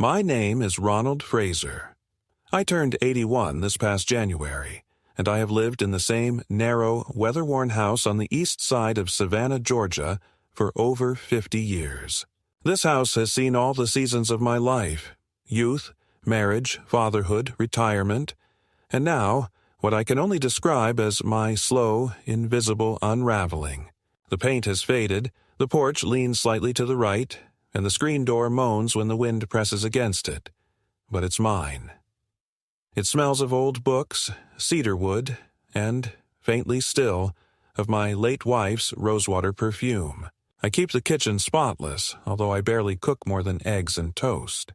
My name is Ronald Fraser. I turned 81 this past January, and I have lived in the same narrow, weather-worn house on the east side of Savannah, Georgia, for over 50 years. This house has seen all the seasons of my life: youth, marriage, fatherhood, retirement, and now, what I can only describe as my slow, invisible unraveling. The paint has faded, the porch leans slightly to the right, and the screen door moans when the wind presses against it. But it's mine. It smells of old books, cedar wood, and, faintly still, of my late wife's rosewater perfume. I keep the kitchen spotless, although I barely cook more than eggs and toast.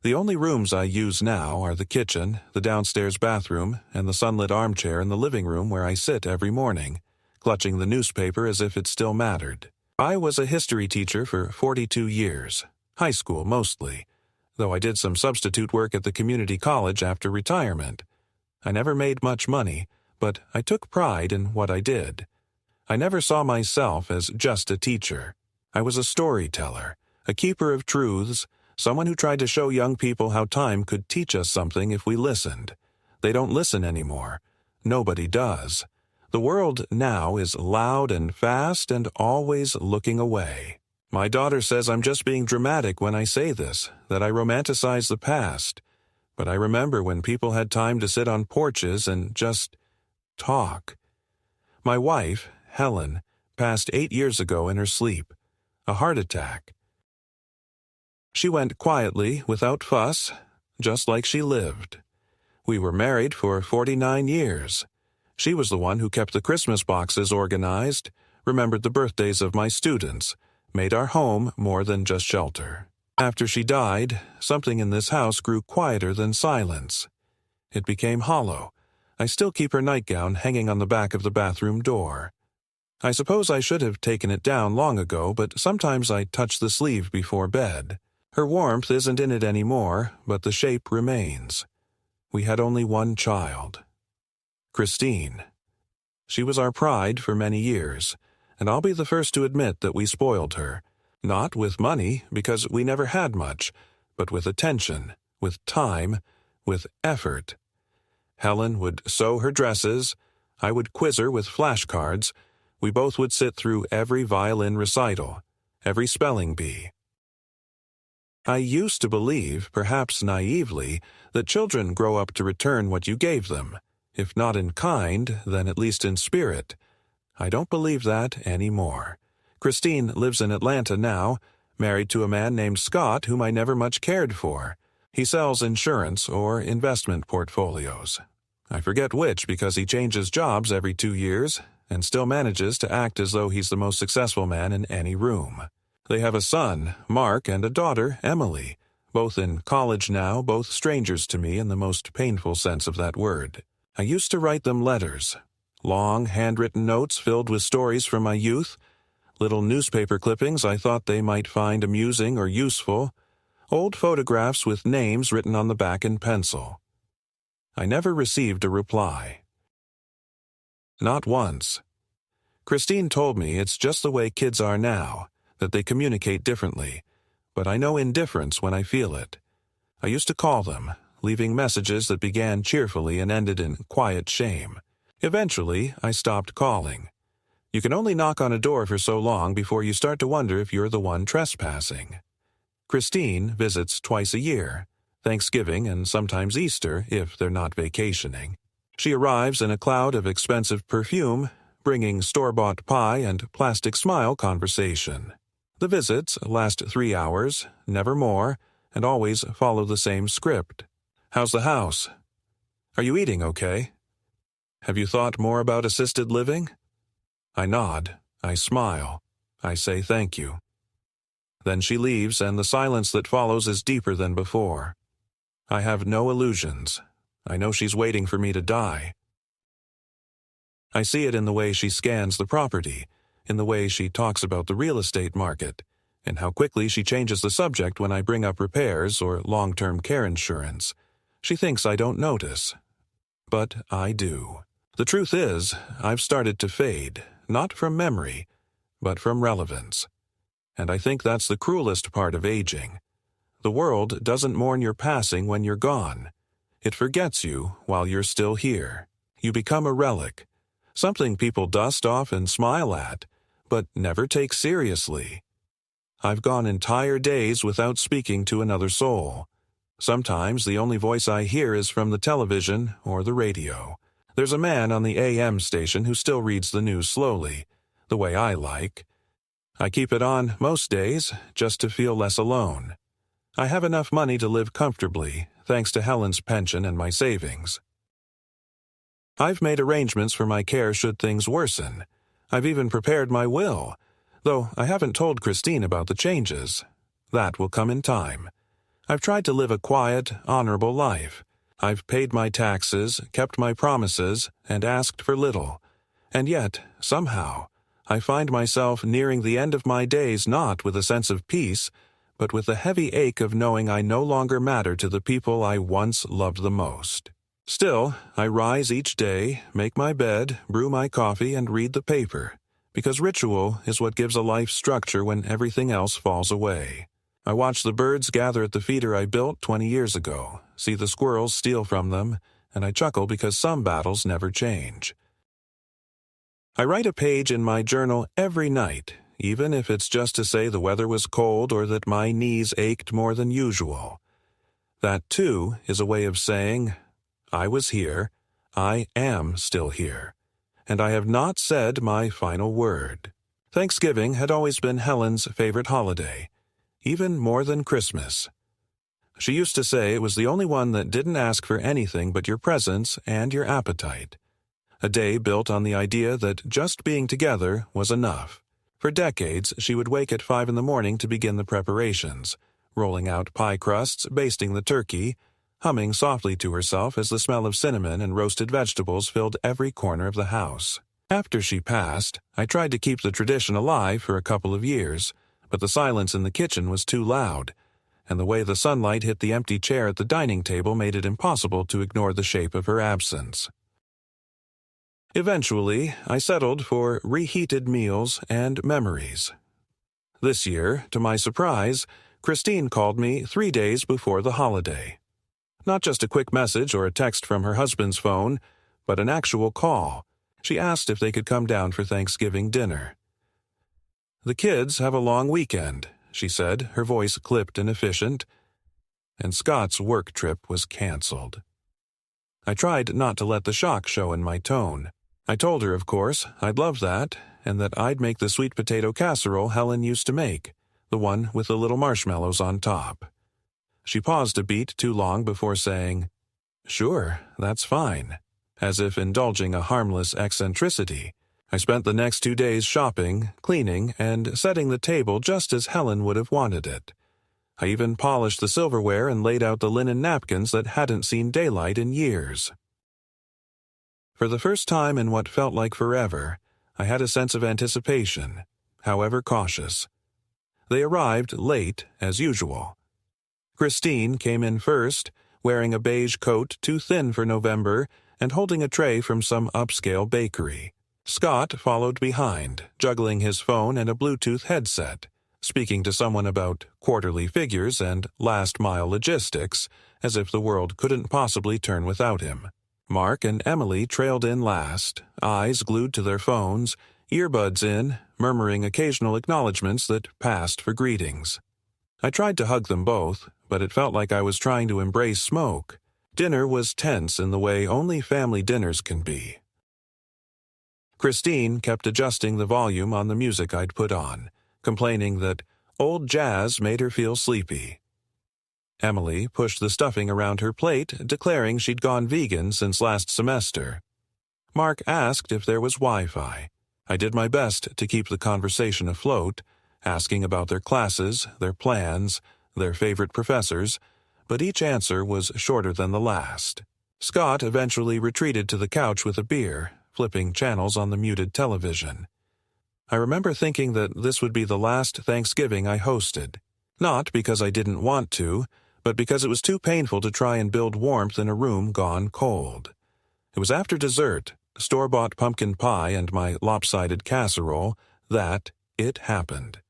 The only rooms I use now are the kitchen, the downstairs bathroom, and the sunlit armchair in the living room where I sit every morning, clutching the newspaper as if it still mattered. I was a history teacher for 42 years, high school mostly, though I did some substitute work at the community college after retirement. I never made much money, but I took pride in what I did. I never saw myself as just a teacher. I was a storyteller, a keeper of truths, someone who tried to show young people how time could teach us something if we listened. They don't listen anymore. Nobody does. The world now is loud and fast and always looking away. My daughter says I'm just being dramatic when I say this, that I romanticize the past. But I remember when people had time to sit on porches and just talk. My wife, Helen, passed 8 years ago in her sleep. A heart attack. She went quietly, without fuss, just like she lived. We were married for 49 years. She was the one who kept the Christmas boxes organized, remembered the birthdays of my students, made our home more than just shelter. After she died, something in this house grew quieter than silence. It became hollow. I still keep her nightgown hanging on the back of the bathroom door. I suppose I should have taken it down long ago, but sometimes I touch the sleeve before bed. Her warmth isn't in it anymore, but the shape remains. We had only one child. Christine. She was our pride for many years, and I'll be the first to admit that we spoiled her. Not with money, because we never had much, but with attention, with time, with effort. Helen would sew her dresses, I would quiz her with flashcards, we both would sit through every violin recital, every spelling bee. I used to believe, perhaps naively, that children grow up to return what you gave them. If not in kind, then at least in spirit. I don't believe that anymore. Christine lives in Atlanta now, married to a man named Scott whom I never much cared for. He sells insurance or investment portfolios. I forget which because he changes jobs every 2 years and still manages to act as though he's the most successful man in any room. They have a son, Mark, and a daughter, Emily, both in college now, both strangers to me in the most painful sense of that word. I used to write them letters, long handwritten notes filled with stories from my youth, little newspaper clippings I thought they might find amusing or useful, old photographs with names written on the back in pencil. I never received a reply. Not once. Christine told me it's just the way kids are now, that they communicate differently, but I know indifference when I feel it. I used to call them, leaving messages that began cheerfully and ended in quiet shame. Eventually, I stopped calling. You can only knock on a door for so long before you start to wonder if you're the one trespassing. Christine visits twice a year, Thanksgiving and sometimes Easter if they're not vacationing. She arrives in a cloud of expensive perfume, bringing store-bought pie and plastic smile conversation. The visits last 3 hours, never more, and always follow the same script. How's the house? Are you eating okay? Have you thought more about assisted living? I nod. I smile. I say thank you. Then she leaves, and the silence that follows is deeper than before. I have no illusions. I know she's waiting for me to die. I see it in the way she scans the property, in the way she talks about the real estate market, and how quickly she changes the subject when I bring up repairs or long-term care insurance. She thinks I don't notice. But I do. The truth is, I've started to fade, not from memory, but from relevance. And I think that's the cruelest part of aging. The world doesn't mourn your passing when you're gone. It forgets you while you're still here. You become a relic, something people dust off and smile at, but never take seriously. I've gone entire days without speaking to another soul. Sometimes the only voice I hear is from the television or the radio. There's a man on the AM station who still reads the news slowly, the way I like. I keep it on most days just to feel less alone. I have enough money to live comfortably, thanks to Helen's pension and my savings. I've made arrangements for my care should things worsen. I've even prepared my will, though I haven't told Christine about the changes. That will come in time. I've tried to live a quiet, honorable life. I've paid my taxes, kept my promises, and asked for little. And yet, somehow, I find myself nearing the end of my days not with a sense of peace, but with the heavy ache of knowing I no longer matter to the people I once loved the most. Still, I rise each day, make my bed, brew my coffee, and read the paper, because ritual is what gives a life structure when everything else falls away. I watch the birds gather at the feeder I built 20 years ago, see the squirrels steal from them, and I chuckle because some battles never change. I write a page in my journal every night, even if it's just to say the weather was cold or that my knees ached more than usual. That, too, is a way of saying, I was here, I am still here, and I have not said my final word. Thanksgiving had always been Helen's favorite holiday, even more than Christmas. She used to say it was the only one that didn't ask for anything but your presence and your appetite. A day built on the idea that just being together was enough. For decades, she would wake at 5 a.m. to begin the preparations, rolling out pie crusts, basting the turkey, humming softly to herself as the smell of cinnamon and roasted vegetables filled every corner of the house. After she passed, I tried to keep the tradition alive for a couple of years, but the silence in the kitchen was too loud, and the way the sunlight hit the empty chair at the dining table made it impossible to ignore the shape of her absence. Eventually, I settled for reheated meals and memories. This year, to my surprise, Christine called me 3 days before the holiday. Not just a quick message or a text from her husband's phone, but an actual call. She asked if they could come down for Thanksgiving dinner. The kids have a long weekend, she said, her voice clipped and efficient, and Scott's work trip was canceled. I tried not to let the shock show in my tone. I told her, of course, I'd love that, and that I'd make the sweet potato casserole Helen used to make, the one with the little marshmallows on top. She paused a beat too long before saying, "Sure, that's fine," as if indulging a harmless eccentricity. I spent the next 2 days shopping, cleaning, and setting the table just as Helen would have wanted it. I even polished the silverware and laid out the linen napkins that hadn't seen daylight in years. For the first time in what felt like forever, I had a sense of anticipation, however cautious. They arrived late, as usual. Christine came in first, wearing a beige coat too thin for November and holding a tray from some upscale bakery. Scott followed behind, juggling his phone and a Bluetooth headset, speaking to someone about quarterly figures and last-mile logistics, as if the world couldn't possibly turn without him. Mark and Emily trailed in last, eyes glued to their phones, earbuds in, murmuring occasional acknowledgments that passed for greetings. I tried to hug them both, but it felt like I was trying to embrace smoke. Dinner was tense in the way only family dinners can be. Christine kept adjusting the volume on the music I'd put on, complaining that old jazz made her feel sleepy. Emily pushed the stuffing around her plate, declaring she'd gone vegan since last semester. Mark asked if there was Wi-Fi. I did my best to keep the conversation afloat, asking about their classes, their plans, their favorite professors, but each answer was shorter than the last. Scott eventually retreated to the couch with a beer, flipping channels on the muted television. I remember thinking that this would be the last Thanksgiving I hosted, not because I didn't want to, but because it was too painful to try and build warmth in a room gone cold. It was after dessert, store-bought pumpkin pie and my lopsided casserole, that it happened.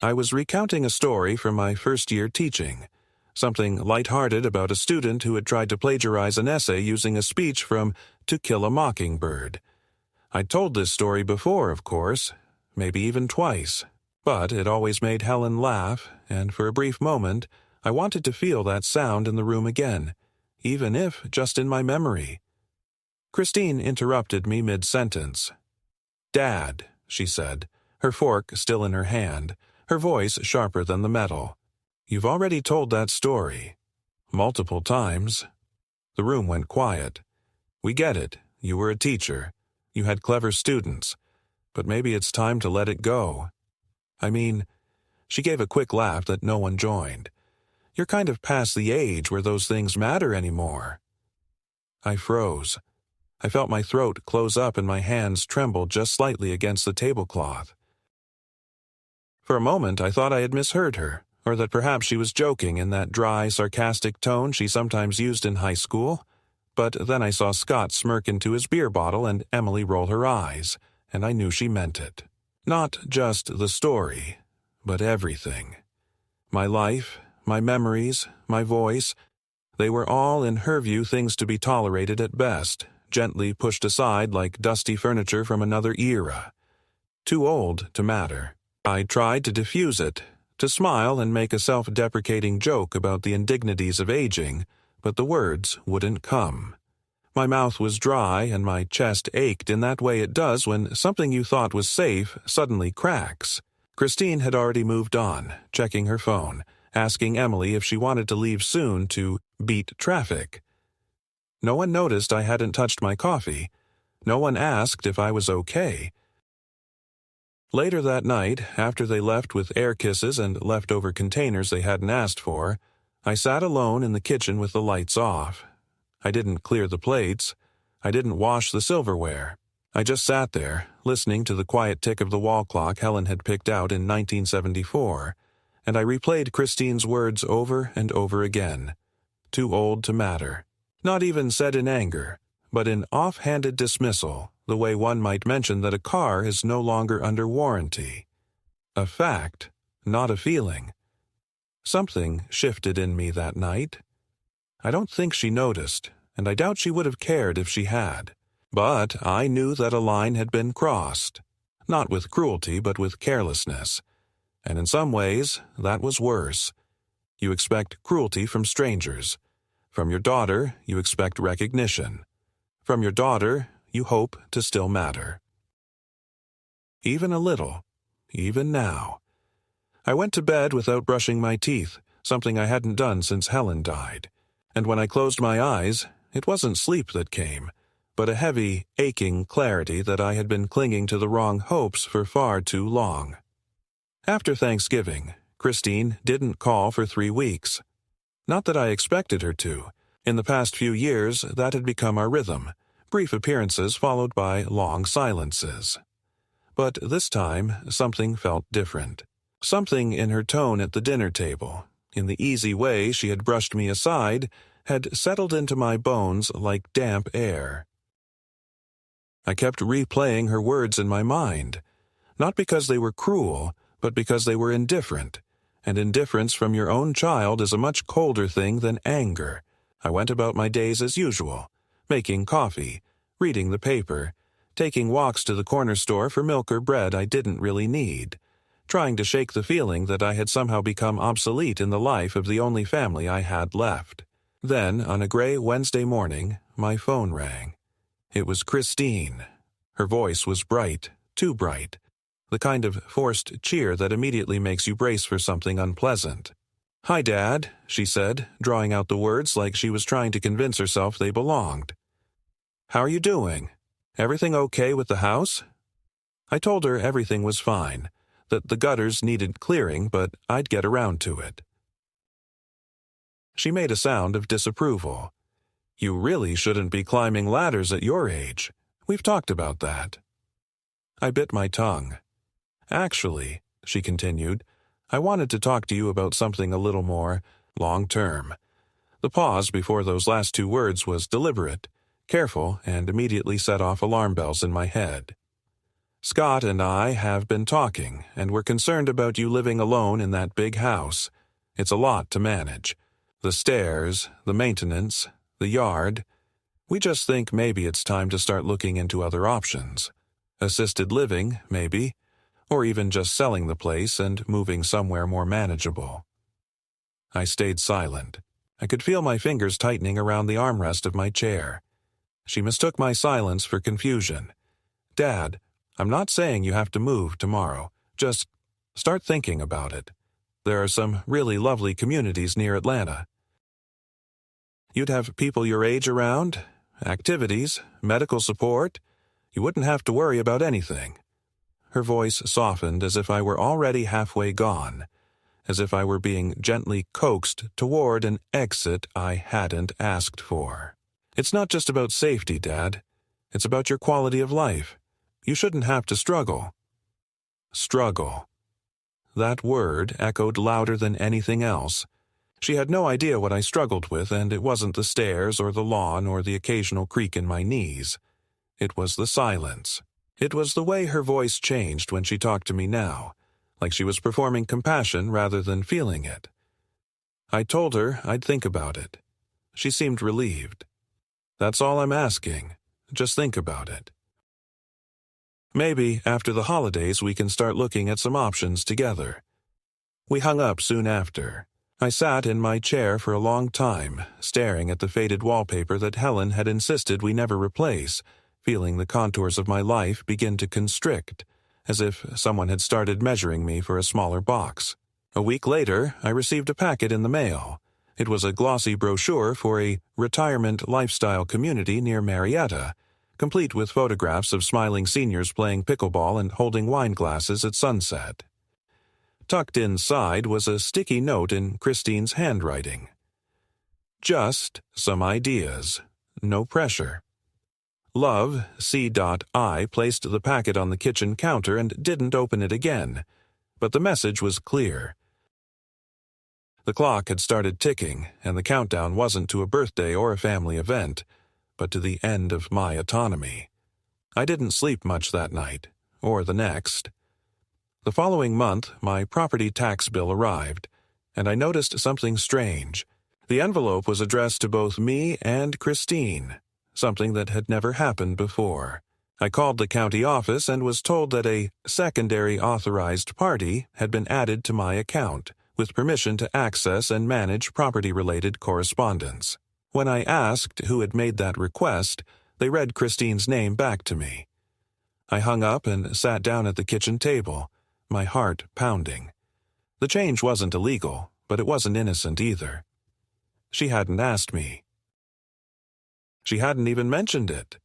I was recounting a story from my first year teaching, something lighthearted about a student who had tried to plagiarize an essay using a speech from To Kill a Mockingbird. I'd told this story before, of course, maybe even twice, but it always made Helen laugh, and for a brief moment, I wanted to feel that sound in the room again, even if just in my memory. Christine interrupted me mid-sentence. "Dad," she said, her fork still in her hand, her voice sharper than the metal. "You've already told that story. Multiple times." The room went quiet. "We get it. You were a teacher. You had clever students. But maybe it's time to let it go. I mean," she gave a quick laugh that no one joined, "you're kind of past the age where those things matter anymore." I froze. I felt my throat close up and my hands tremble just slightly against the tablecloth. For a moment I thought I had misheard her, or that perhaps she was joking in that dry, sarcastic tone she sometimes used in high school. But then I saw Scott smirk into his beer bottle and Emily roll her eyes, and I knew she meant it. Not just the story, but everything. My life, my memories, my voice, they were all, in her view, things to be tolerated at best, gently pushed aside like dusty furniture from another era. Too old to matter. I tried to diffuse it, to smile and make a self-deprecating joke about the indignities of aging, but the words wouldn't come. My mouth was dry and my chest ached in that way it does when something you thought was safe suddenly cracks. Christine had already moved on, checking her phone, asking Emily if she wanted to leave soon to beat traffic. No one noticed I hadn't touched my coffee. No one asked if I was okay. Later that night, after they left with air kisses and leftover containers they hadn't asked for, I sat alone in the kitchen with the lights off. I didn't clear the plates. I didn't wash the silverware. I just sat there, listening to the quiet tick of the wall clock Helen had picked out in 1974, and I replayed Christine's words over and over again. Too old to matter. Not even said in anger, but in off-handed dismissal, the way one might mention that a car is no longer under warranty. A fact, not a feeling. Something shifted in me that night. I don't think she noticed, and I doubt she would have cared if she had. But I knew that a line had been crossed. Not with cruelty, but with carelessness. And in some ways, that was worse. You expect cruelty from strangers. From your daughter, you expect recognition. From your daughter, you hope to still matter. Even a little. Even now. I went to bed without brushing my teeth, something I hadn't done since Helen died. And when I closed my eyes, it wasn't sleep that came, but a heavy, aching clarity that I had been clinging to the wrong hopes for far too long. After Thanksgiving, Christine didn't call for 3 weeks. Not that I expected her to. In the past few years, that had become our rhythm, brief appearances followed by long silences. But this time, something felt different. Something in her tone at the dinner table, in the easy way she had brushed me aside, had settled into my bones like damp air. I kept replaying her words in my mind, not because they were cruel, but because they were indifferent, and indifference from your own child is a much colder thing than anger. I went about my days as usual, making coffee, reading the paper, taking walks to the corner store for milk or bread I didn't really need, trying to shake the feeling that I had somehow become obsolete in the life of the only family I had left. Then, on a gray Wednesday morning, my phone rang. It was Christine. Her voice was bright, too bright, the kind of forced cheer that immediately makes you brace for something unpleasant. "Hi, Dad," she said, drawing out the words like she was trying to convince herself they belonged. "How are you doing? Everything okay with the house?" I told her everything was fine, that the gutters needed clearing, but I'd get around to it. She made a sound of disapproval. "You really shouldn't be climbing ladders at your age. We've talked about that." I bit my tongue. "Actually," she continued, "I wanted to talk to you about something a little more long-term." The pause before those last 2 words was deliberate, careful, and immediately set off alarm bells in my head. Scott and I have been talking, and we're concerned about you living alone in that big house. It's a lot to manage. The stairs, the maintenance, the yard. We just think maybe it's time to start looking into other options. Assisted living, maybe, or even just selling the place and moving somewhere more manageable. I stayed silent. I could feel my fingers tightening around the armrest of my chair. She mistook my silence for confusion. Dad, I'm not saying you have to move tomorrow. Just start thinking about it. There are some really lovely communities near Atlanta. You'd have people your age around, activities, medical support. You wouldn't have to worry about anything. Her voice softened as if I were already halfway gone, as if I were being gently coaxed toward an exit I hadn't asked for. It's not just about safety, Dad. It's about your quality of life. You shouldn't have to struggle. Struggle. That word echoed louder than anything else. She had no idea what I struggled with, and it wasn't the stairs or the lawn or the occasional creak in my knees. It was the silence. It was the way her voice changed when she talked to me now, like she was performing compassion rather than feeling it. I told her I'd think about it. She seemed relieved. That's all I'm asking. Just think about it. Maybe after the holidays we can start looking at some options together. We hung up soon after. I sat in my chair for a long time, staring at the faded wallpaper that Helen had insisted we never replace, feeling the contours of my life begin to constrict, as if someone had started measuring me for a smaller box. A week later, I received a packet in the mail. It was a glossy brochure for a retirement lifestyle community near Marietta, complete with photographs of smiling seniors playing pickleball and holding wine glasses at sunset. Tucked inside was a sticky note in Christine's handwriting. Just some ideas. No pressure. Love, C.I. placed the packet on the kitchen counter and didn't open it again, but the message was clear. The clock had started ticking, and the countdown wasn't to a birthday or a family event, but to the end of my autonomy. I didn't sleep much that night, or the next. The following month, my property tax bill arrived, and I noticed something strange. The envelope was addressed to both me and Christine, something that had never happened before. I called the county office and was told that a secondary authorized party had been added to my account, with permission to access and manage property-related correspondence. When I asked who had made that request, they read Christine's name back to me. I hung up and sat down at the kitchen table, my heart pounding. The change wasn't illegal, but it wasn't innocent either. She hadn't asked me. She hadn't even mentioned it.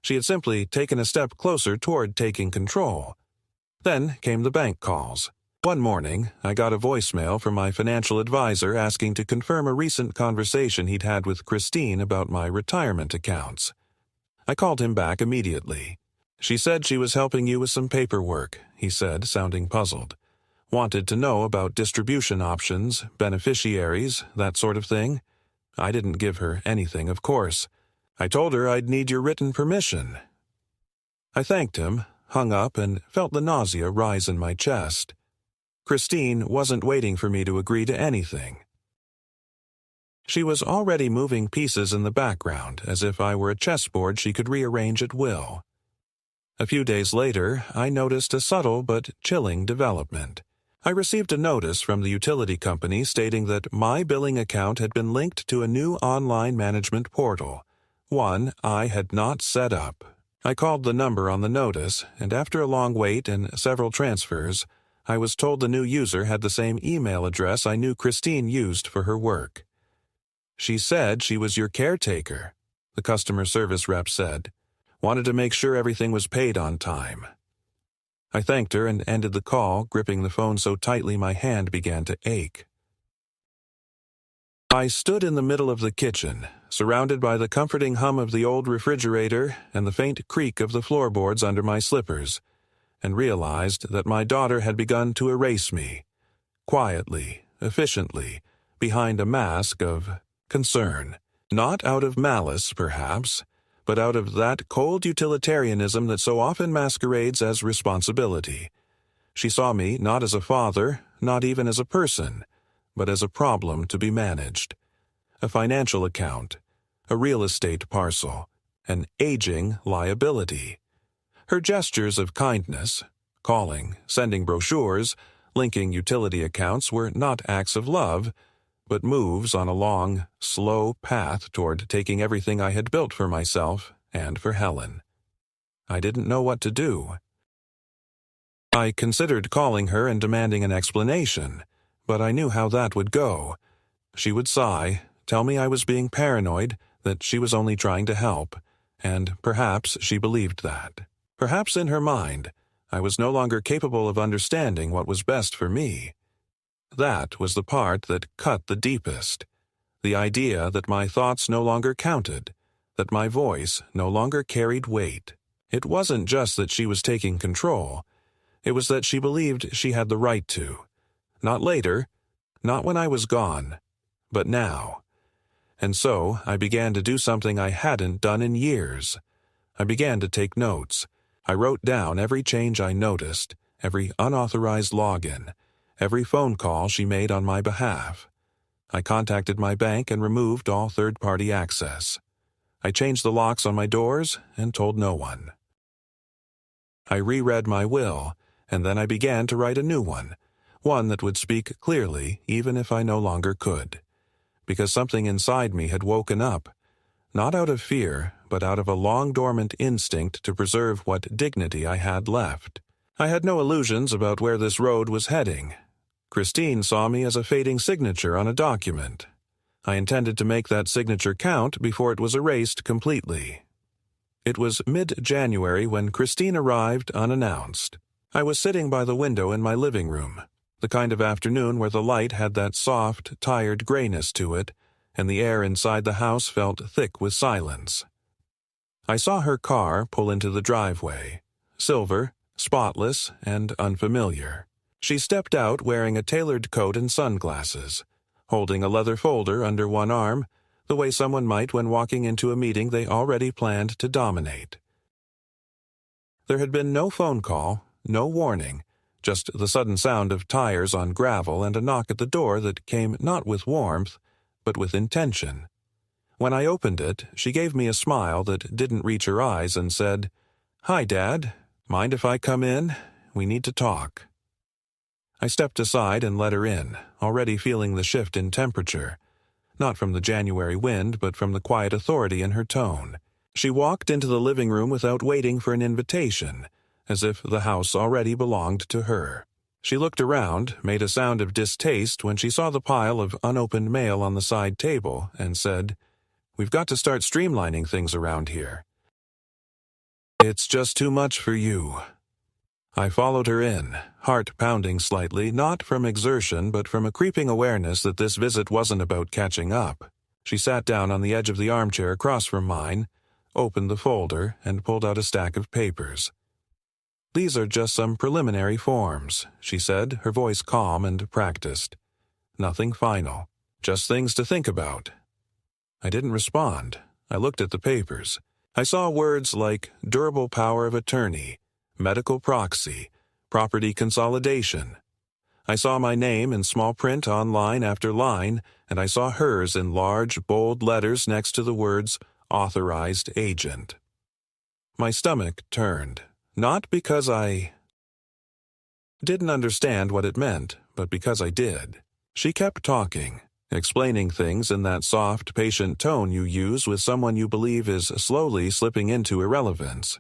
She had simply taken a step closer toward taking control. Then came the bank calls. One morning, I got a voicemail from my financial advisor asking to confirm a recent conversation he'd had with Christine about my retirement accounts. I called him back immediately. She said she was helping you with some paperwork, he said, sounding puzzled. Wanted to know about distribution options, beneficiaries, that sort of thing. I didn't give her anything, of course. I told her I'd need your written permission. I thanked him, hung up, and felt the nausea rise in my chest. Christine wasn't waiting for me to agree to anything. She was already moving pieces in the background, as if I were a chessboard she could rearrange at will. A few days later, I noticed a subtle but chilling development. I received a notice from the utility company stating that my billing account had been linked to a new online management portal, one I had not set up. I called the number on the notice, and after a long wait and several transfers, I was told the new user had the same email address I knew Christine used for her work. She said she was your caretaker, the customer service rep said. Wanted to make sure everything was paid on time. I thanked her and ended the call, gripping the phone so tightly my hand began to ache. I stood in the middle of the kitchen, surrounded by the comforting hum of the old refrigerator and the faint creak of the floorboards under my slippers, and realized that my daughter had begun to erase me, quietly, efficiently, behind a mask of concern. Not out of malice, perhaps, but out of that cold utilitarianism that so often masquerades as responsibility. She saw me not as a father, not even as a person, but as a problem to be managed. A financial account, a real estate parcel, an aging liability. Her gestures of kindness, calling, sending brochures, linking utility accounts were not acts of love, but moves on a long, slow path toward taking everything I had built for myself and for Helen. I didn't know what to do. I considered calling her and demanding an explanation, but I knew how that would go. She would sigh, tell me I was being paranoid, that she was only trying to help, and perhaps she believed that. Perhaps in her mind, I was no longer capable of understanding what was best for me. That was the part that cut the deepest. The idea that my thoughts no longer counted, that my voice no longer carried weight. It wasn't just that she was taking control. It was that she believed she had the right to. Not later, not when I was gone, but now. And so I began to do something I hadn't done in years. I began to take notes. I wrote down every change I noticed, every unauthorized login, every phone call she made on my behalf. I contacted my bank and removed all third-party access. I changed the locks on my doors and told no one. I reread my will, and then I began to write a new one that would speak clearly even if I no longer could. Because something inside me had woken up, not out of fear, but out of a long-dormant instinct to preserve what dignity I had left. I had no illusions about where this road was heading. Christine saw me as a fading signature on a document. I intended to make that signature count before it was erased completely. It was mid-January when Christine arrived unannounced. I was sitting by the window in my living room, the kind of afternoon where the light had that soft, tired grayness to it, and the air inside the house felt thick with silence. I saw her car pull into the driveway, silver, spotless, and unfamiliar. She stepped out wearing a tailored coat and sunglasses, holding a leather folder under one arm, the way someone might when walking into a meeting they already planned to dominate. There had been no phone call, no warning, just the sudden sound of tires on gravel and a knock at the door that came not with warmth, but with intention. When I opened it, she gave me a smile that didn't reach her eyes and said, "Hi, Dad. Mind if I come in? We need to talk." I stepped aside and let her in, already feeling the shift in temperature, not from the January wind, but from the quiet authority in her tone. She walked into the living room without waiting for an invitation, as if the house already belonged to her. She looked around, made a sound of distaste when she saw the pile of unopened mail on the side table, and said, "We've got to start streamlining things around here." "It's just too much for you." I followed her in, heart pounding slightly, not from exertion but from a creeping awareness that this visit wasn't about catching up. She sat down on the edge of the armchair across from mine, opened the folder, and pulled out a stack of papers. "These are just some preliminary forms," she said, her voice calm and practiced. "Nothing final. Just things to think about." I didn't respond. I looked at the papers. I saw words like durable power of attorney, medical proxy, property consolidation. I saw my name in small print on line after line, and I saw hers in large, bold letters next to the words authorized agent. My stomach turned, not because I didn't understand what it meant, but because I did. She kept talking, explaining things in that soft, patient tone you use with someone you believe is slowly slipping into irrelevance.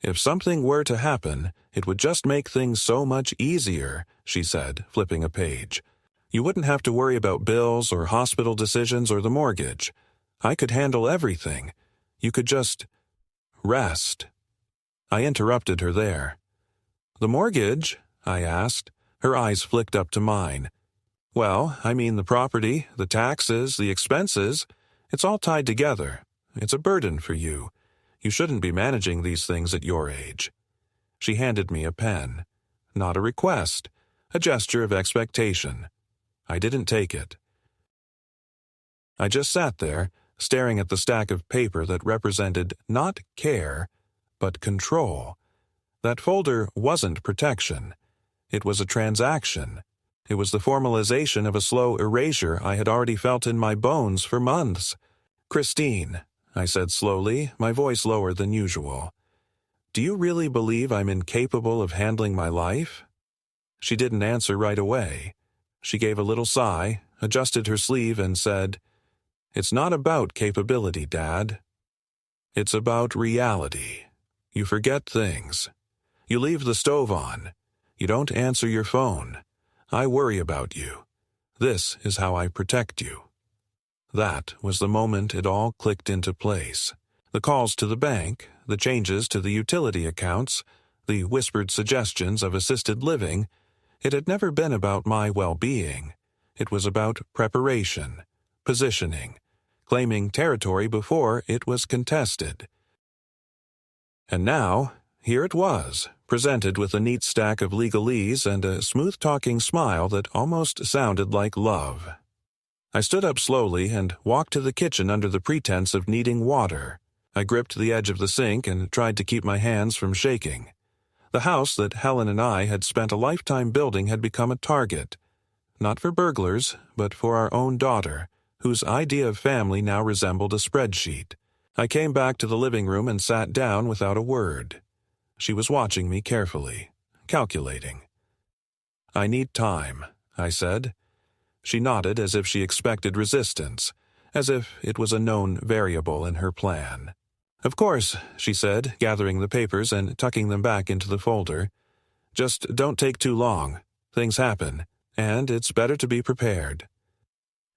"If something were to happen, it would just make things so much easier," she said, flipping a page. "You wouldn't have to worry about bills or hospital decisions or the mortgage. I could handle everything. You could just rest." I interrupted her there. "The mortgage?" I asked. Her eyes flicked up to mine. "Well, I mean the property, the taxes, the expenses. It's all tied together. It's a burden for you. You shouldn't be managing these things at your age." She handed me a pen. Not a request, a gesture of expectation. I didn't take it. I just sat there, staring at the stack of paper that represented not care, but control. That folder wasn't protection. It was a transaction. It was the formalization of a slow erasure I had already felt in my bones for months. "Christine," I said slowly, my voice lower than usual, "do you really believe I'm incapable of handling my life?" She didn't answer right away. She gave a little sigh, adjusted her sleeve, and said, "It's not about capability, Dad. It's about reality. You forget things. You leave the stove on. You don't answer your phone. I worry about you. This is how I protect you." That was the moment it all clicked into place. The calls to the bank, the changes to the utility accounts, the whispered suggestions of assisted living. It had never been about my well-being. It was about preparation, positioning, claiming territory before it was contested. And now, here it was, presented with a neat stack of legalese and a smooth-talking smile that almost sounded like love. I stood up slowly and walked to the kitchen under the pretense of needing water. I gripped the edge of the sink and tried to keep my hands from shaking. The house that Helen and I had spent a lifetime building had become a target. Not for burglars, but for our own daughter, whose idea of family now resembled a spreadsheet. I came back to the living room and sat down without a word. She was watching me carefully, calculating. "I need time," I said. She nodded as if she expected resistance, as if it was a known variable in her plan. "Of course," she said, gathering the papers and tucking them back into the folder. "Just don't take too long. Things happen, and it's better to be prepared."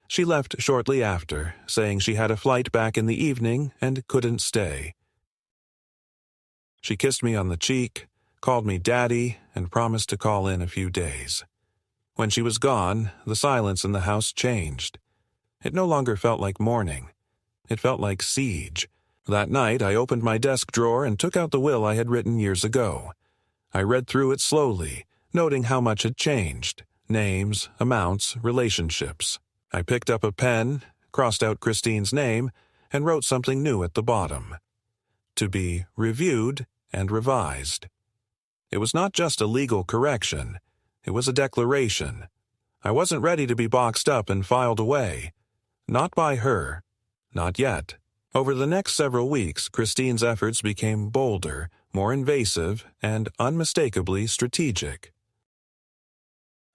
She left shortly after, saying she had a flight back in the evening and couldn't stay. She kissed me on the cheek, called me Daddy, and promised to call in a few days. When she was gone, the silence in the house changed. It no longer felt like mourning. It felt like siege. That night, I opened my desk drawer and took out the will I had written years ago. I read through it slowly, noting how much had changed: names, amounts, relationships. I picked up a pen, crossed out Christine's name, and wrote something new at the bottom. To be reviewed and revised. It was not just a legal correction. It was a declaration. I wasn't ready to be boxed up and filed away. Not by her. Not yet. Over the next several weeks, Christine's efforts became bolder, more invasive, and unmistakably strategic.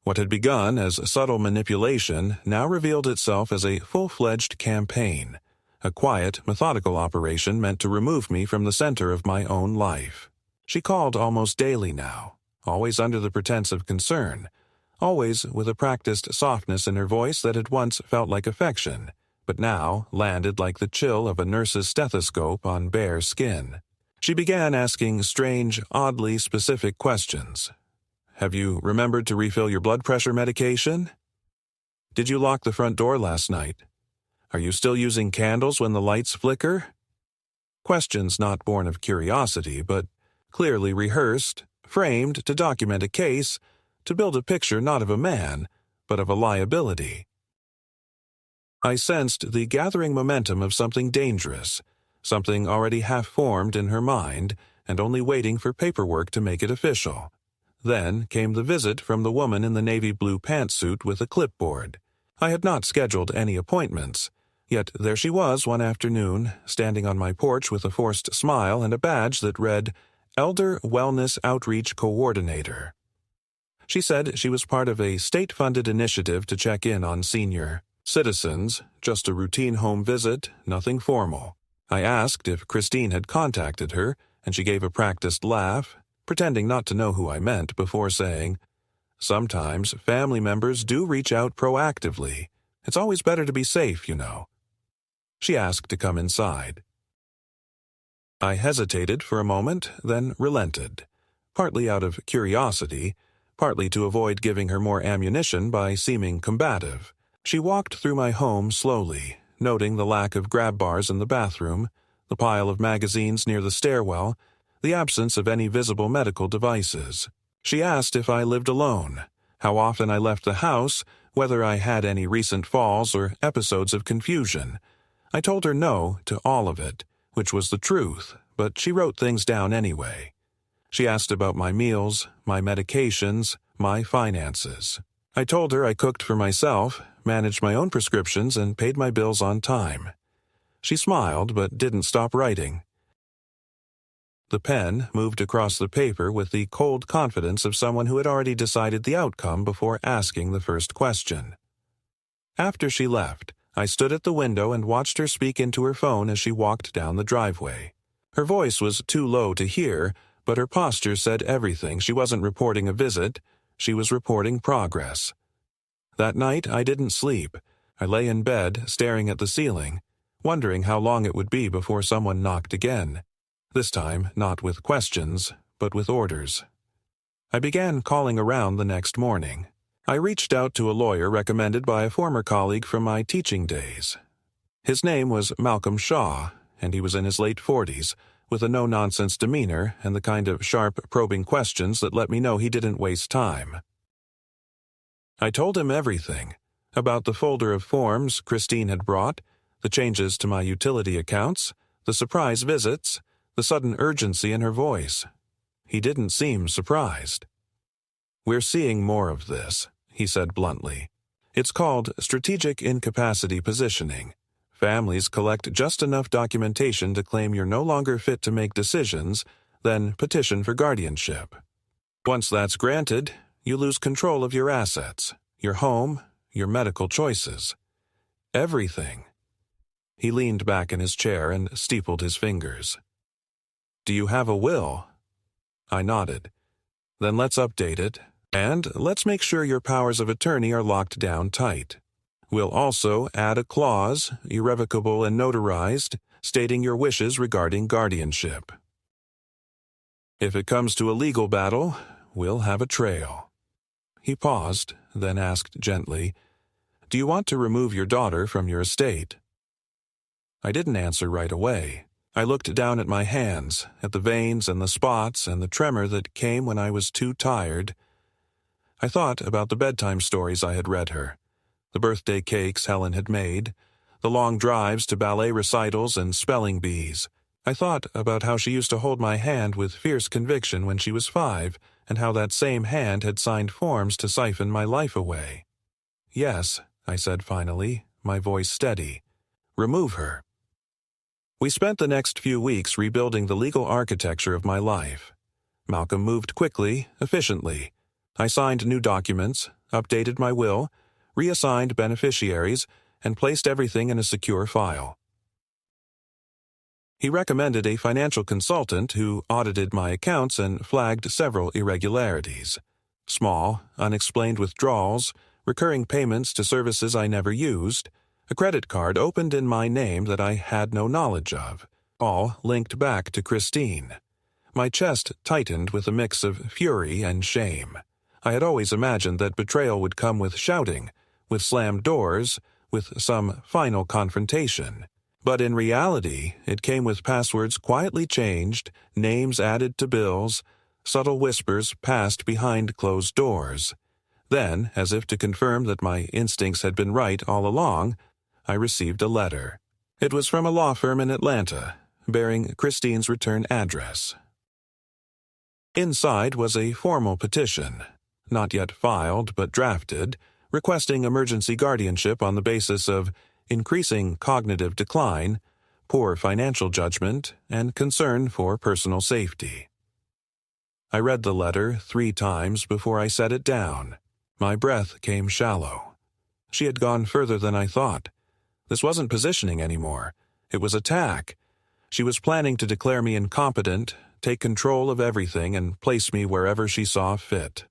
What had begun as subtle manipulation now revealed itself as a full-fledged campaign, a quiet, methodical operation meant to remove me from the center of my own life. She called almost daily now, always under the pretense of concern, always with a practiced softness in her voice that had once felt like affection, but now landed like the chill of a nurse's stethoscope on bare skin. She began asking strange, oddly specific questions. "Have you remembered to refill your blood pressure medication? Did you lock the front door last night? Are you still using candles when the lights flicker?" Questions not born of curiosity, but clearly rehearsed, framed to document a case, to build a picture not of a man, but of a liability. I sensed the gathering momentum of something dangerous, something already half-formed in her mind and only waiting for paperwork to make it official. Then came the visit from the woman in the navy blue pantsuit with a clipboard. I had not scheduled any appointments, yet there she was one afternoon, standing on my porch with a forced smile and a badge that read, Elder Wellness Outreach Coordinator. She said she was part of a state-funded initiative to check in on senior citizens, just a routine home visit, nothing formal. I asked if Christine had contacted her, and she gave a practiced laugh, pretending not to know who I meant before saying, "Sometimes family members do reach out proactively. It's always better to be safe, you know." She asked to come inside. I hesitated for a moment, then relented, partly out of curiosity, partly to avoid giving her more ammunition by seeming combative. She walked through my home slowly, noting the lack of grab bars in the bathroom, the pile of magazines near the stairwell, the absence of any visible medical devices. She asked if I lived alone, how often I left the house, whether I had any recent falls or episodes of confusion. I told her no to all of it, which was the truth, but she wrote things down anyway. She asked about my meals, my medications, my finances. I told her I cooked for myself, managed my own prescriptions, and paid my bills on time. She smiled but didn't stop writing. The pen moved across the paper with the cold confidence of someone who had already decided the outcome before asking the first question. After she left, I stood at the window and watched her speak into her phone as she walked down the driveway. Her voice was too low to hear, but her posture said everything. She wasn't reporting a visit, she was reporting progress. That night I didn't sleep. I lay in bed, staring at the ceiling, wondering how long it would be before someone knocked again. This time, not with questions, but with orders. I began calling around the next morning. I reached out to a lawyer recommended by a former colleague from my teaching days. His name was Malcolm Shaw, and he was in his late 40s, with a no-nonsense demeanor and the kind of sharp, probing questions that let me know he didn't waste time. I told him everything, about the folder of forms Christine had brought, the changes to my utility accounts, the surprise visits, the sudden urgency in her voice. He didn't seem surprised. "We're seeing more of this," he said bluntly. "It's called strategic incapacity positioning. Families collect just enough documentation to claim you're no longer fit to make decisions, then petition for guardianship. Once that's granted, you lose control of your assets, your home, your medical choices. Everything." He leaned back in his chair and steepled his fingers. "Do you have a will?" I nodded. "Then let's update it, and let's make sure your powers of attorney are locked down tight. We'll also add a clause, irrevocable and notarized, stating your wishes regarding guardianship. If it comes to a legal battle, we'll have a trail." He paused, then asked gently, "Do you want to remove your daughter from your estate?" I didn't answer right away. I looked down at my hands, at the veins and the spots and the tremor that came when I was too tired. I thought about the bedtime stories I had read her, the birthday cakes Helen had made, the long drives to ballet recitals and spelling bees. I thought about how she used to hold my hand with fierce conviction when she was 5, and how that same hand had signed forms to siphon my life away. "Yes," I said finally, my voice steady. "Remove her." We spent the next few weeks rebuilding the legal architecture of my life. Malcolm moved quickly, efficiently. I signed new documents, updated my will, reassigned beneficiaries, and placed everything in a secure file. He recommended a financial consultant who audited my accounts and flagged several irregularities. Small, unexplained withdrawals, recurring payments to services I never used, a credit card opened in my name that I had no knowledge of, all linked back to Christine. My chest tightened with a mix of fury and shame. I had always imagined that betrayal would come with shouting, with slammed doors, with some final confrontation. But in reality, it came with passwords quietly changed, names added to bills, subtle whispers passed behind closed doors. Then, as if to confirm that my instincts had been right all along, I received a letter. It was from a law firm in Atlanta, bearing Christine's return address. Inside was a formal petition, not yet filed but drafted, requesting emergency guardianship on the basis of increasing cognitive decline, poor financial judgment, and concern for personal safety. I read the letter 3 times before I set it down. My breath came shallow. She had gone further than I thought. This wasn't positioning anymore. It was attack. She was planning to declare me incompetent, take control of everything, and place me wherever she saw fit.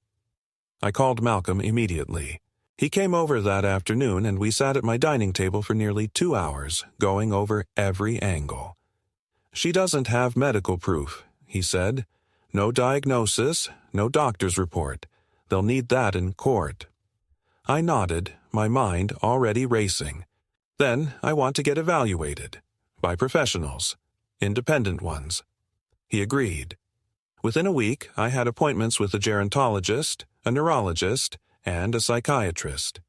I called Malcolm immediately. He came over that afternoon, and we sat at my dining table for nearly 2 hours, going over every angle. "She doesn't have medical proof," he said. "No diagnosis, no doctor's report. They'll need that in court." I nodded, my mind already racing. "Then I want to get evaluated. By professionals. Independent ones." He agreed. Within a week, I had appointments with a gerontologist, a neurologist, and a psychiatrist.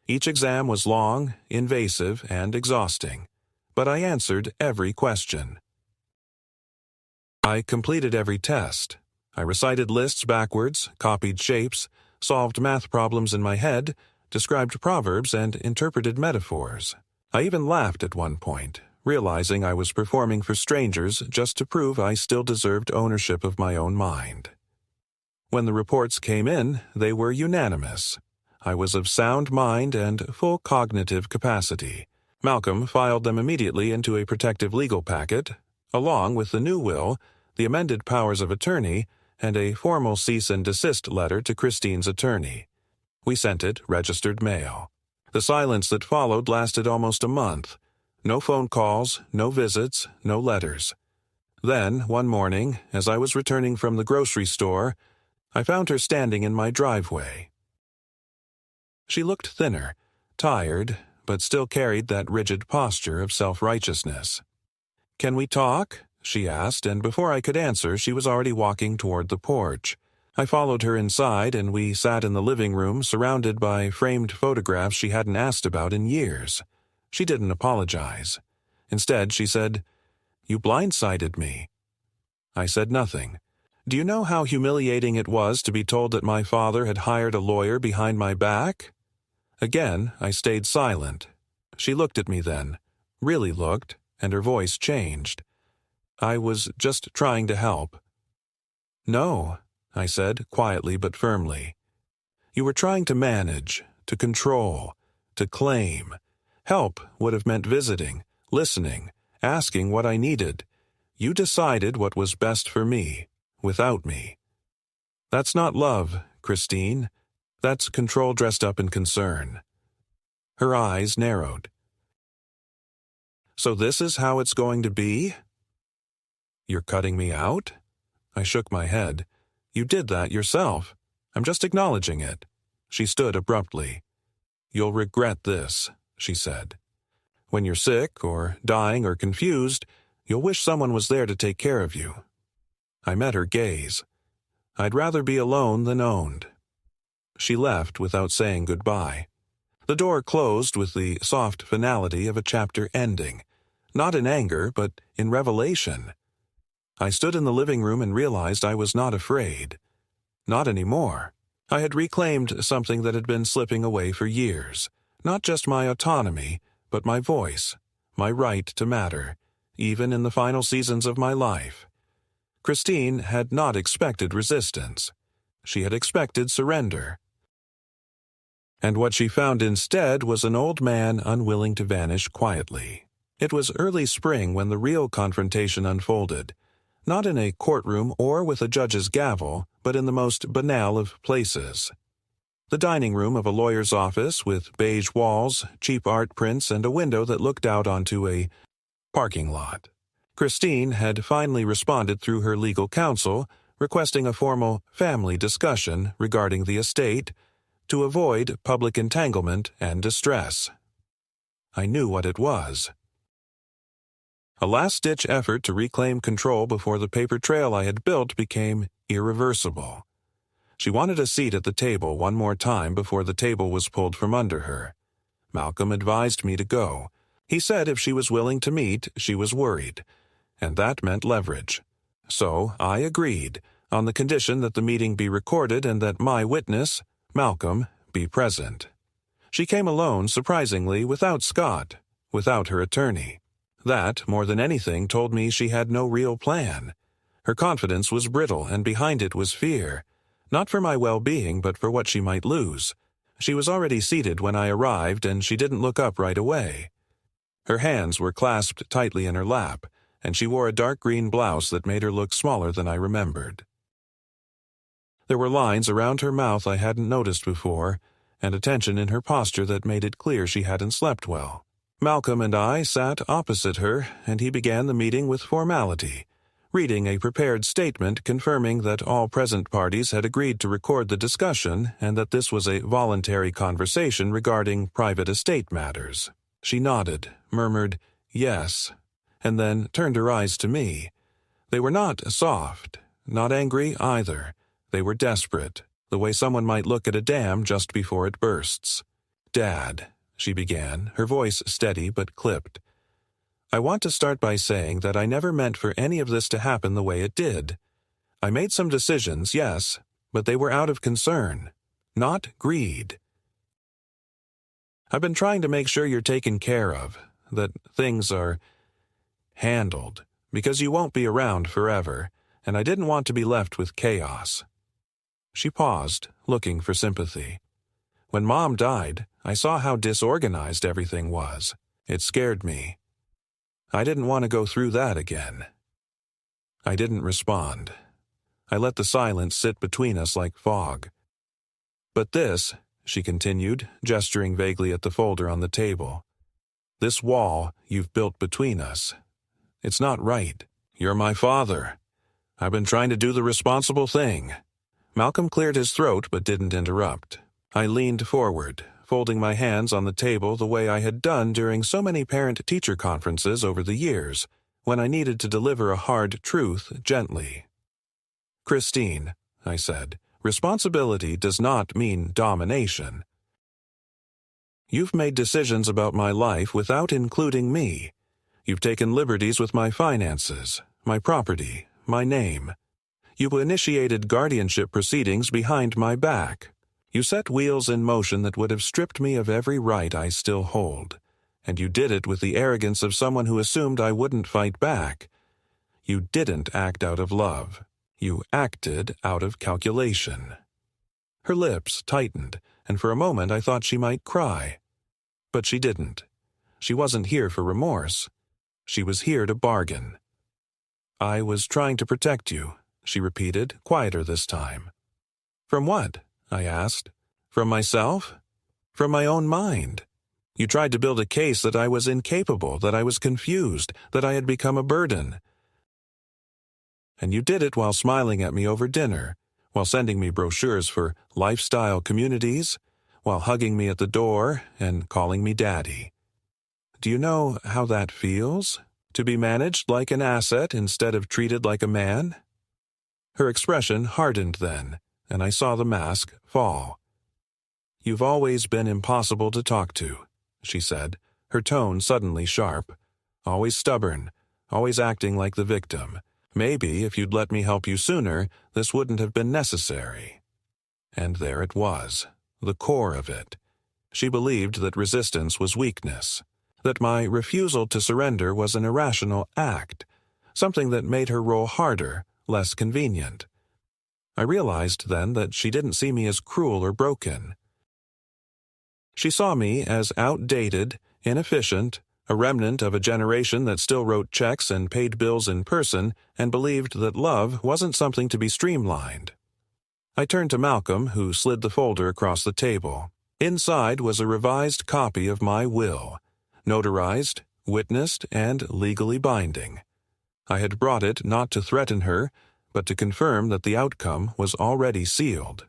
Each exam was long, invasive, and exhausting. but I answered every question. I completed every test. I recited lists backwards, copied shapes, solved math problems in my head, described proverbs, and interpreted metaphors. I even laughed at one point, realizing I was performing for strangers just to prove I still deserved ownership of my own mind. When the reports came in, they were unanimous. I was of sound mind and full cognitive capacity. Malcolm filed them immediately into a protective legal packet, along with the new will, the amended powers of attorney, and a formal cease and desist letter to Christine's attorney. We sent it registered mail. The silence that followed lasted almost a month. No phone calls, no visits, no letters. Then, one morning, as I was returning from the grocery store, I found her standing in my driveway. She looked thinner, tired, but still carried that rigid posture of self-righteousness. "Can we talk?" she asked, and before I could answer, she was already walking toward the porch. I followed her inside, and we sat in the living room surrounded by framed photographs she hadn't asked about in years. She didn't apologize. Instead, she said, "You blindsided me." I said nothing. "Do you know how humiliating it was to be told that my father had hired a lawyer behind my back?" Again, I stayed silent. She looked at me then, really looked, and her voice changed. "I was just trying to help." "No," I said, quietly but firmly. "You were trying to manage, to control, to claim. Help would have meant visiting, listening, asking what I needed. You decided what was best for me, without me. That's not love, Christine. That's control dressed up in concern." Her eyes narrowed. "So this is how it's going to be?" "You're cutting me out?" I shook my head. "You did that yourself. I'm just acknowledging it." She stood abruptly. "You'll regret this," she said. "When you're sick or dying or confused, you'll wish someone was there to take care of you." I met her gaze. "I'd rather be alone than owned." She left without saying goodbye. The door closed with the soft finality of a chapter ending, not in anger, but in revelation. I stood in the living room and realized I was not afraid. Not anymore. I had reclaimed something that had been slipping away for years. Not just my autonomy, but my voice, my right to matter, even in the final seasons of my life. Christine had not expected resistance. She had expected surrender. And what she found instead was an old man unwilling to vanish quietly. It was early spring when the real confrontation unfolded. Not in a courtroom or with a judge's gavel, but in the most banal of places. The dining room of a lawyer's office with beige walls, cheap art prints, and a window that looked out onto a parking lot. Christine had finally responded through her legal counsel, requesting a formal family discussion regarding the estate to avoid public entanglement and distress. I knew what it was. A last-ditch effort to reclaim control before the paper trail I had built became irreversible. She wanted a seat at the table one more time before the table was pulled from under her. Malcolm advised me to go. He said if she was willing to meet, she was worried, and that meant leverage. So I agreed, on the condition that the meeting be recorded and that my witness, Malcolm, be present. She came alone, surprisingly, without Scott, without her attorney. That, more than anything, told me she had no real plan. Her confidence was brittle, and behind it was fear. Not for my well-being, but for what she might lose. She was already seated when I arrived, and she didn't look up right away. Her hands were clasped tightly in her lap, and she wore a dark green blouse that made her look smaller than I remembered. There were lines around her mouth I hadn't noticed before, and a tension in her posture that made it clear she hadn't slept well. Malcolm and I sat opposite her, and he began the meeting with formality, reading a prepared statement confirming that all present parties had agreed to record the discussion and that this was a voluntary conversation regarding private estate matters. She nodded, murmured, "Yes," and then turned her eyes to me. They were not soft, not angry either. They were desperate, the way someone might look at a dam just before it bursts. "Dad," she began, her voice steady but clipped. I want to start by saying that I never meant for any of this to happen the way it did. I made some decisions, yes, but they were out of concern, not greed. I've been trying to make sure you're taken care of, that things are handled, because you won't be around forever, and I didn't want to be left with chaos. She paused, looking for sympathy. When Mom died, I saw how disorganized everything was. It scared me. I didn't want to go through that again. I didn't respond. I let the silence sit between us like fog. But this, she continued, gesturing vaguely at the folder on the table, this wall you've built between us, it's not right. You're my father. I've been trying to do the responsible thing. Malcolm cleared his throat but didn't interrupt. I leaned forward, folding my hands on the table the way I had done during so many parent-teacher conferences over the years, when I needed to deliver a hard truth gently. Christine, I said, responsibility does not mean domination. You've made decisions about my life without including me. You've taken liberties with my finances, my property, my name. You initiated guardianship proceedings behind my back. You set wheels in motion that would have stripped me of every right I still hold. And you did it with the arrogance of someone who assumed I wouldn't fight back. You didn't act out of love. You acted out of calculation. Her lips tightened, and for a moment I thought she might cry. But she didn't. She wasn't here for remorse. She was here to bargain. I was trying to protect you, she repeated, quieter this time. From what? I asked. From myself? From my own mind. You tried to build a case that I was incapable, that I was confused, that I had become a burden. And you did it while smiling at me over dinner, while sending me brochures for lifestyle communities, while hugging me at the door and calling me Daddy. Do you know how that feels? To be managed like an asset instead of treated like a man? Her expression hardened then, and I saw the mask fall. You've always been impossible to talk to, she said, her tone suddenly sharp. Always stubborn, always acting like the victim. Maybe if you'd let me help you sooner, this wouldn't have been necessary. And there it was, the core of it. She believed that resistance was weakness, that my refusal to surrender was an irrational act, something that made her role harder, less convenient. I realized then that she didn't see me as cruel or broken. She saw me as outdated, inefficient, a remnant of a generation that still wrote checks and paid bills in person and believed that love wasn't something to be streamlined. I turned to Malcolm, who slid the folder across the table. Inside was a revised copy of my will, notarized, witnessed, and legally binding. I had brought it not to threaten her, but to confirm that the outcome was already sealed.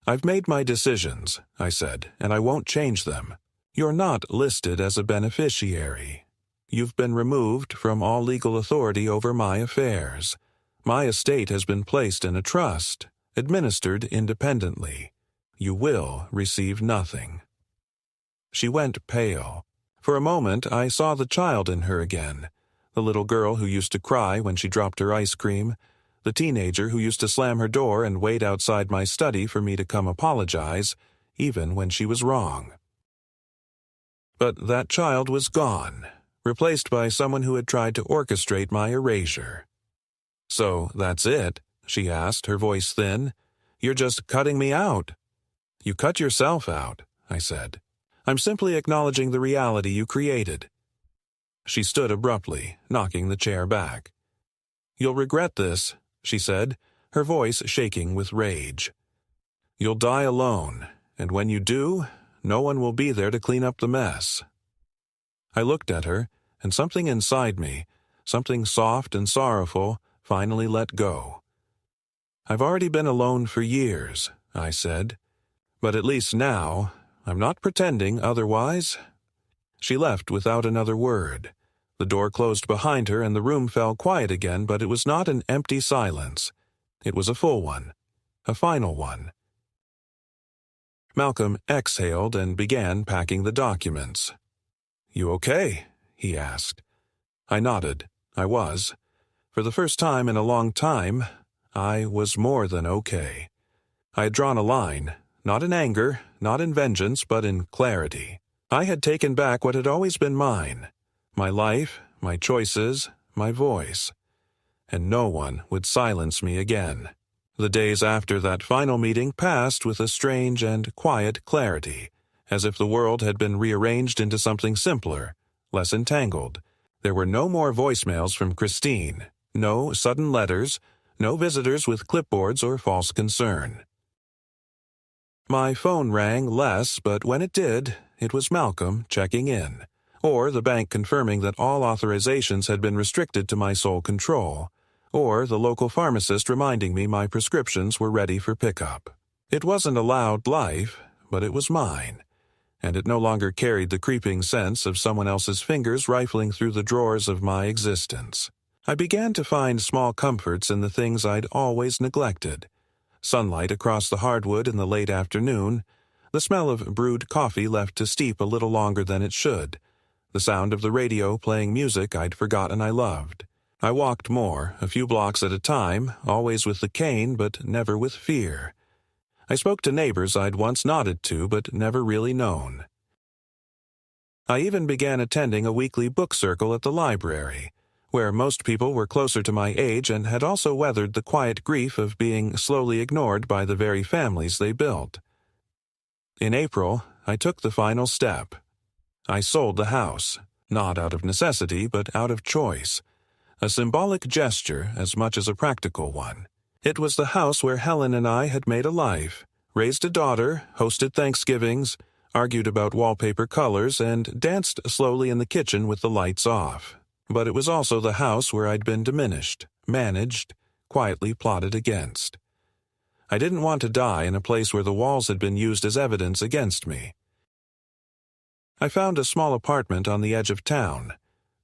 I've made my decisions, I said, and I won't change them. You're not listed as a beneficiary. You've been removed from all legal authority over my affairs. My estate has been placed in a trust, administered independently. You will receive nothing. She went pale. For a moment I saw the child in her again, the little girl who used to cry when she dropped her ice cream, the teenager who used to slam her door and wait outside my study for me to come apologize, even when she was wrong. But that child was gone, replaced by someone who had tried to orchestrate my erasure. So that's it, she asked, her voice thin. You're just cutting me out. You cut yourself out, I said. I'm simply acknowledging the reality you created. She stood abruptly, knocking the chair back. You'll regret this, she said, her voice shaking with rage. You'll die alone, and when you do, no one will be there to clean up the mess. I looked at her, and something inside me, something soft and sorrowful, finally let go. I've already been alone for years, I said, but at least now, I'm not pretending otherwise. She left without another word. The door closed behind her and the room fell quiet again, but it was not an empty silence. It was a full one, a final one. Malcolm exhaled and began packing the documents. You okay? he asked. I nodded. I was. For the first time in a long time, I was more than okay. I had drawn a line, not in anger, not in vengeance, but in clarity. I had taken back what had always been mine, my life, my choices, my voice. And no one would silence me again. The days after that final meeting passed with a strange and quiet clarity, as if the world had been rearranged into something simpler, less entangled. There were no more voicemails from Christine, no sudden letters, no visitors with clipboards or false concern. My phone rang less, but when it did, it was Malcolm checking in, or the bank confirming that all authorizations had been restricted to my sole control, or the local pharmacist reminding me my prescriptions were ready for pickup. It wasn't a loud life, but it was mine, and it no longer carried the creeping sense of someone else's fingers rifling through the drawers of my existence. I began to find small comforts in the things I'd always neglected. Sunlight across the hardwood in the late afternoon, the smell of brewed coffee left to steep a little longer than it should, the sound of the radio playing music I'd forgotten I loved. I walked more, a few blocks at a time, always with the cane but never with fear. I spoke to neighbors I'd once nodded to but never really known. I even began attending a weekly book circle at the library, where most people were closer to my age and had also weathered the quiet grief of being slowly ignored by the very families they built. In April, I took the final step. I sold the house, not out of necessity but out of choice, a symbolic gesture as much as a practical one. It was the house where Helen and I had made a life, raised a daughter, hosted Thanksgivings, argued about wallpaper colors, and danced slowly in the kitchen with the lights off. But it was also the house where I'd been diminished, managed, quietly plotted against. I didn't want to die in a place where the walls had been used as evidence against me. I found a small apartment on the edge of town.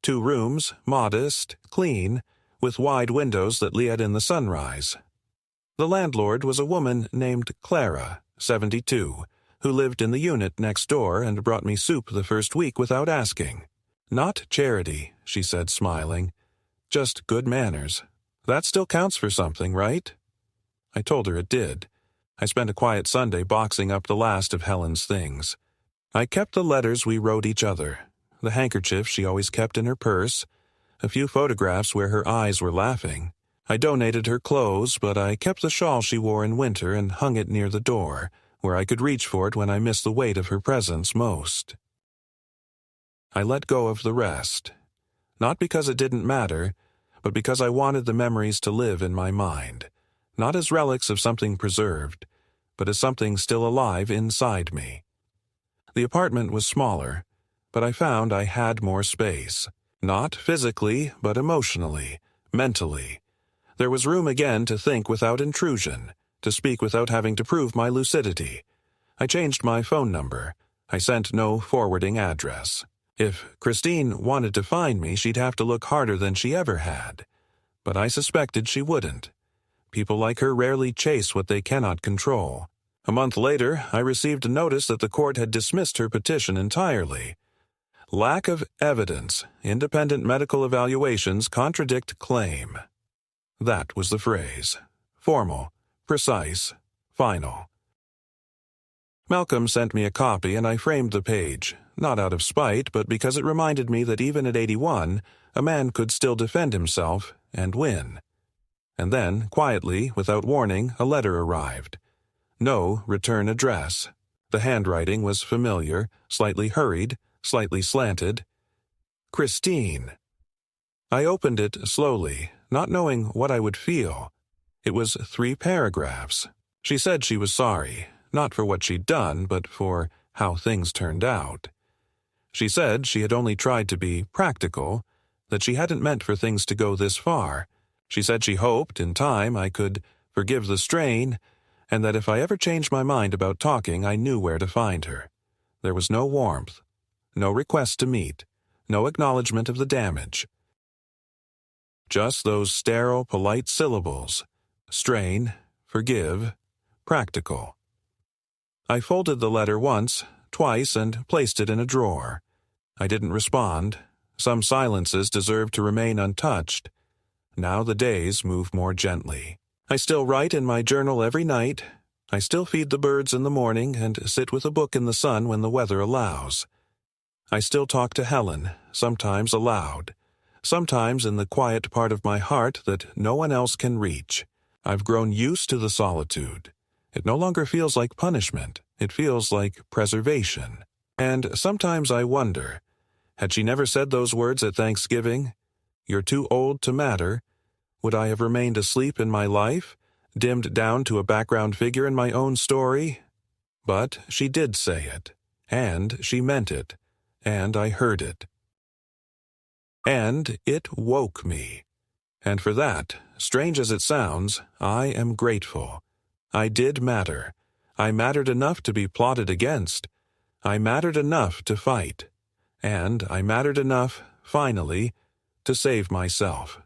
2 rooms, modest, clean, with wide windows that let in the sunrise. The landlord was a woman named Clara, 72, who lived in the unit next door and brought me soup the first week without asking. Not charity, she said, smiling. Just good manners. That still counts for something, right? I told her it did. I spent a quiet Sunday boxing up the last of Helen's things. I kept the letters we wrote each other, the handkerchief she always kept in her purse, a few photographs where her eyes were laughing. I donated her clothes, but I kept the shawl she wore in winter and hung it near the door, where I could reach for it when I missed the weight of her presence most. I let go of the rest, not because it didn't matter, but because I wanted the memories to live in my mind, not as relics of something preserved, but as something still alive inside me. The apartment was smaller, but I found I had more space, not physically, but emotionally, mentally. There was room again to think without intrusion, to speak without having to prove my lucidity. I changed my phone number. I sent no forwarding address. If Christine wanted to find me, she'd have to look harder than she ever had. But I suspected she wouldn't. People like her rarely chase what they cannot control. A month later, I received a notice that the court had dismissed her petition entirely. Lack of evidence. Independent medical evaluations contradict claim. That was the phrase. Formal, precise, final. Malcolm sent me a copy and I framed the page, not out of spite, but because it reminded me that even at 81, a man could still defend himself and win. And then, quietly, without warning, a letter arrived. No return address. The handwriting was familiar, slightly hurried, slightly slanted. Christine. I opened it slowly, not knowing what I would feel. It was 3 paragraphs. She said she was sorry, not for what she'd done, but for how things turned out. She said she had only tried to be practical, that she hadn't meant for things to go this far. She said she hoped, in time, I could forgive the strain, and that if I ever changed my mind about talking, I knew where to find her. There was no warmth, no request to meet, no acknowledgement of the damage. Just those sterile, polite syllables. Strain, forgive, practical. I folded the letter once, twice, and placed it in a drawer. I didn't respond, Some silences deserve to remain untouched. Now the days move more gently. I still write in my journal every night. I still feed the birds in the morning and sit with a book in the sun when the weather allows. I still talk to Helen, sometimes aloud, sometimes in the quiet part of my heart that no one else can reach. I've grown used to the solitude. It no longer feels like punishment. It feels like preservation. And sometimes I wonder, had she never said those words at Thanksgiving, "You're too old to matter," would I have remained asleep in my life, dimmed down to a background figure in my own story? But she did say it, and she meant it, and I heard it. And it woke me. And for that, strange as it sounds, I am grateful. I did matter. I mattered enough to be plotted against. I mattered enough to fight. And I mattered enough, finally, to save myself.